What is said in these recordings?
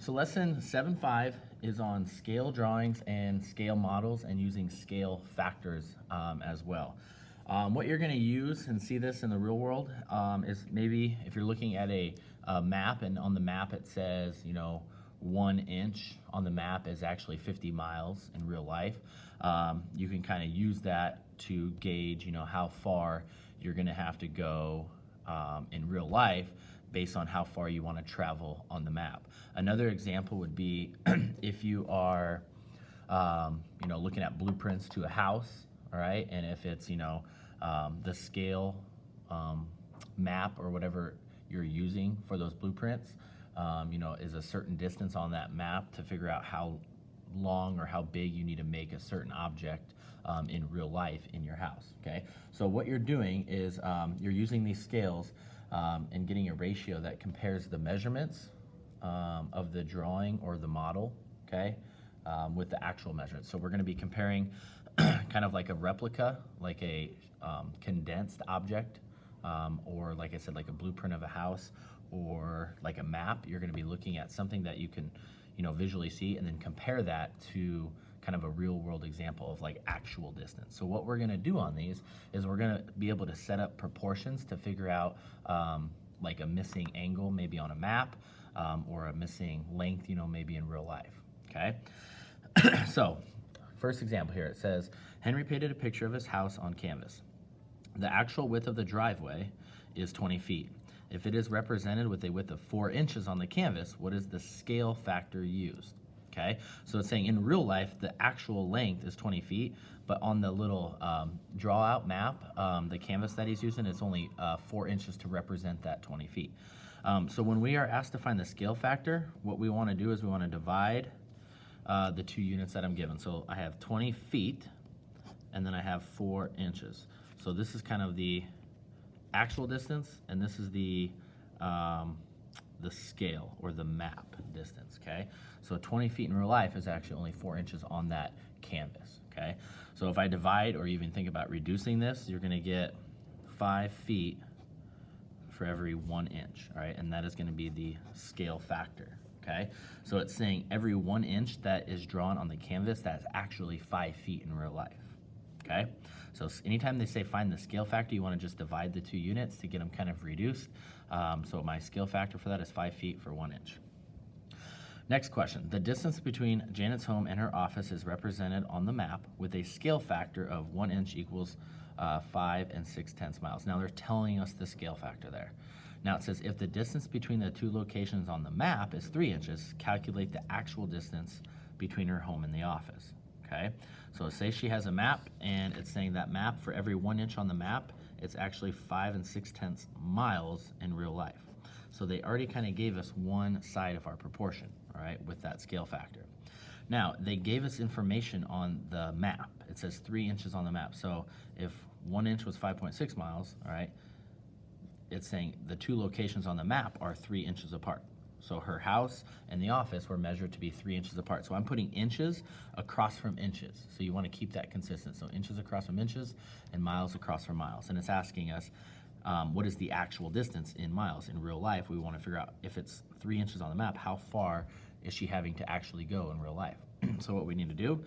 So lesson 7.5 is on scale drawings and scale models and using scale factors as well. What you're going to use and see this in the real world is maybe if you're looking at a map and on the map it says, 1 inch on the map is actually 50 miles in real life. You can kind of use that to gauge, how far you're going to have to go in real life based on how far you want to travel on the map. Another example would be if you are, looking at blueprints to a house, all right, and if it's, the scale map or whatever you're using for those blueprints, is a certain distance on that map to figure out how long or how big you need to make a certain object in real life in your house, okay? So what you're doing is you're using these scales and getting a ratio that compares the measurements of the drawing or the model, okay, with the actual measurements. So we're gonna be comparing kind of like a replica, like a condensed object, or like I said, like a blueprint of a house or like a map. You're gonna be looking at something that you can, visually see and then compare that to kind of a real world example of like actual distance. So what we're gonna do on these is we're gonna be able to set up proportions to figure out like a missing angle maybe on a map or a missing length, maybe in real life, okay? So first example here, it says, Henry painted a picture of his house on canvas. The actual width of the driveway is 20 feet. If it is represented with a width of 4 inches on the canvas, what is the scale factor used? Okay, so it's saying in real life, the actual length is 20 feet, but on the little draw out map, the canvas that he's using, it's only 4 inches to represent that 20 feet. So when we are asked to find the scale factor, what we wanna do is we wanna divide the 2 units that I'm given. So I have 20 feet, and then I have 4 inches. So this is kind of the actual distance, and this is the scale or the map distance, okay? So 20 feet in real life is actually only 4 inches on that canvas, okay? So if I divide or even think about reducing this, you're gonna get 5 feet for every 1 inch, all right? And that is gonna be the scale factor, okay? So it's saying every 1 inch that is drawn on the canvas, that's actually 5 feet in real life, okay? So anytime they say find the scale factor, you wanna just divide the 2 units to get them kind of reduced. So my scale factor for that is 5 feet for 1 inch. Next question, the distance between Janet's home and her office is represented on the map with a scale factor of 1 inch equals 5 6/10 miles. Now they're telling us the scale factor there. Now it says if the distance between the 2 locations on the map is 3 inches, calculate the actual distance between her home and the office. Okay, so say she has a map and it's saying that map for every 1 inch on the map, it's actually 5 6/10 miles in real life. So they already kind of gave us one side of our proportion, all right, with that scale factor. Now they gave us information on the map. It says 3 inches on the map. So if 1 inch was 5.6 miles, all right, it's saying the 2 locations on the map are 3 inches apart. So her house and the office were measured to be 3 inches apart. So I'm putting inches across from inches. So you want to keep that consistent. So inches across from inches and miles across from miles. And it's asking us, what is the actual distance in miles? In real life, we want to figure out if it's 3 inches on the map, how far is she having to actually go in real life? So what we need to do,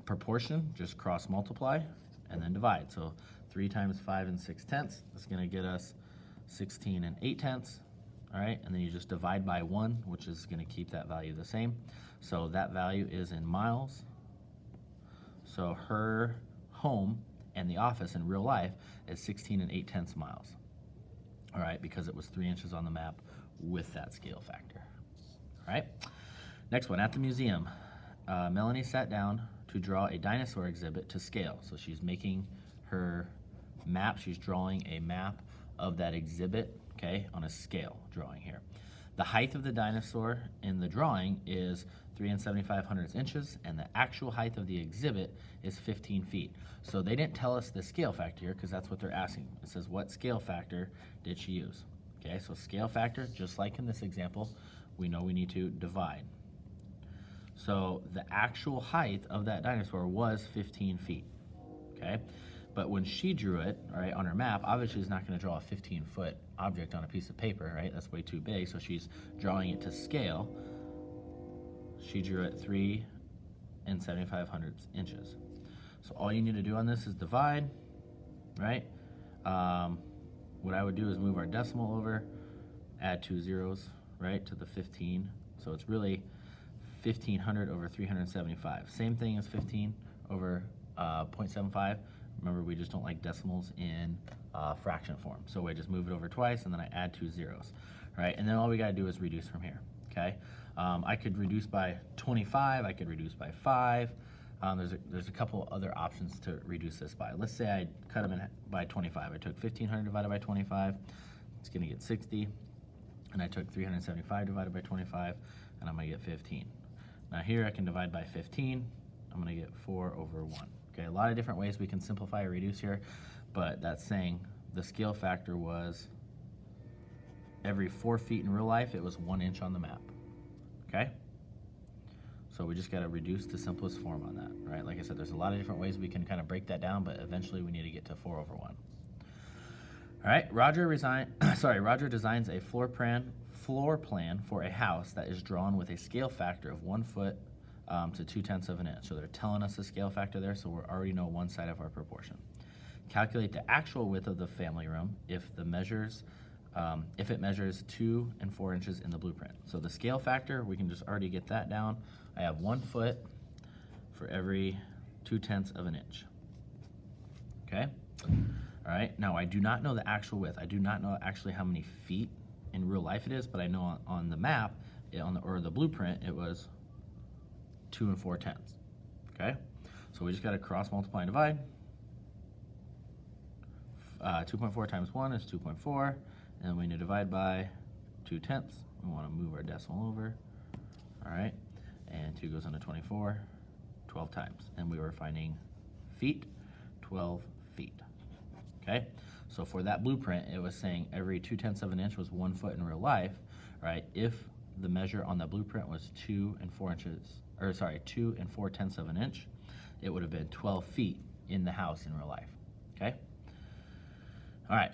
proportion, just cross multiply and then divide. So 3 times 5 6/10 is going to get us 16 8/10. All right, and then you just divide by 1, which is going to keep that value the same. So that value is in miles. So her home and the office in real life is 16 8/10 miles. All right, because it was 3 inches on the map with that scale factor. All right, next one, at the museum, Melanie sat down to draw a dinosaur exhibit to scale. So she's making her map, she's drawing a map of that exhibit, okay, on a scale drawing here. The height of the dinosaur in the drawing is 3 7/500 inches, and the actual height of the exhibit is 15 feet. So they didn't tell us the scale factor here because that's what they're asking. It says, what scale factor did she use? Okay, so scale factor, just like in this example, we know we need to divide. So the actual height of that dinosaur was 15 feet, okay? But when she drew it, all right, on her map, obviously she's not gonna draw a 15-foot object on a piece of paper, right? That's way too big, so she's drawing it to scale. She drew it 3 7/5 inches. So all you need to do on this is divide, right? What I would do is move our decimal over, add 2 zeros, right, to the 15. So it's really 1500 over 375. Same thing as 15 over 0.75. Remember, we just don't like decimals in fraction form. So we just move it over twice, and then I add 2 zeros, right? And then all we gotta do is reduce from here, okay? I could reduce by 25, I could reduce by 5. There's a couple other options to reduce this by. Let's say I cut them in by 25. I took 1500 divided by 25, it's gonna get 60. And I took 375 divided by 25, and I'm gonna get 15. Now here I can divide by 15, I'm gonna get 4 over 1. Okay, a lot of different ways we can simplify or reduce here, but that's saying the scale factor was every 4 feet in real life, it was 1 inch on the map, okay? So we just gotta reduce to simplest form on that, right? Like I said, there's a lot of different ways we can kind of break that down, but eventually we need to get to 4 over 1. All right, Roger designs a floor plan for a house that is drawn with a scale factor of 1 foot to 2/10 of an inch. So they're telling us the scale factor there, so we already know one side of our proportion. Calculate the actual width of the family room if it measures 2 and 4 inches in the blueprint. So the scale factor, we can just already get that down. I have 1 foot for every 2/10 of an inch. Okay. All right, now I do not know the actual width. I do not know actually how many feet in real life it is, but I know on the map, or the blueprint, it was 2 and 4/10. Okay, so we just got to cross multiply and divide. 2.4 times 1 is 2.4, and then we need to divide by 2/10. We want to move our decimal over. All right, and 2 goes into 24, 12 times, and we were finding feet, 12 feet. Okay, so for that blueprint, it was saying every 2/10 of an inch was 1 foot in real life, right? If the measure on the blueprint was 2 and 4/10 of an inch, it would have been 12 feet in the house in real life. Okay. All right.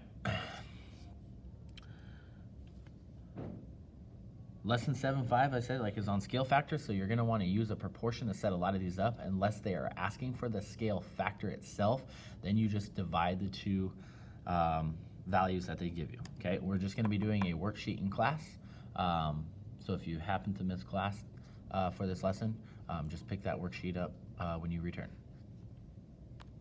Lesson 7.5, I said, is on scale factor, so you're gonna wanna use a proportion to set a lot of these up unless they are asking for the scale factor itself, then you just divide the two values that they give you, okay? We're just gonna be doing a worksheet in class, so if you happen to miss class for this lesson, just pick that worksheet up when you return.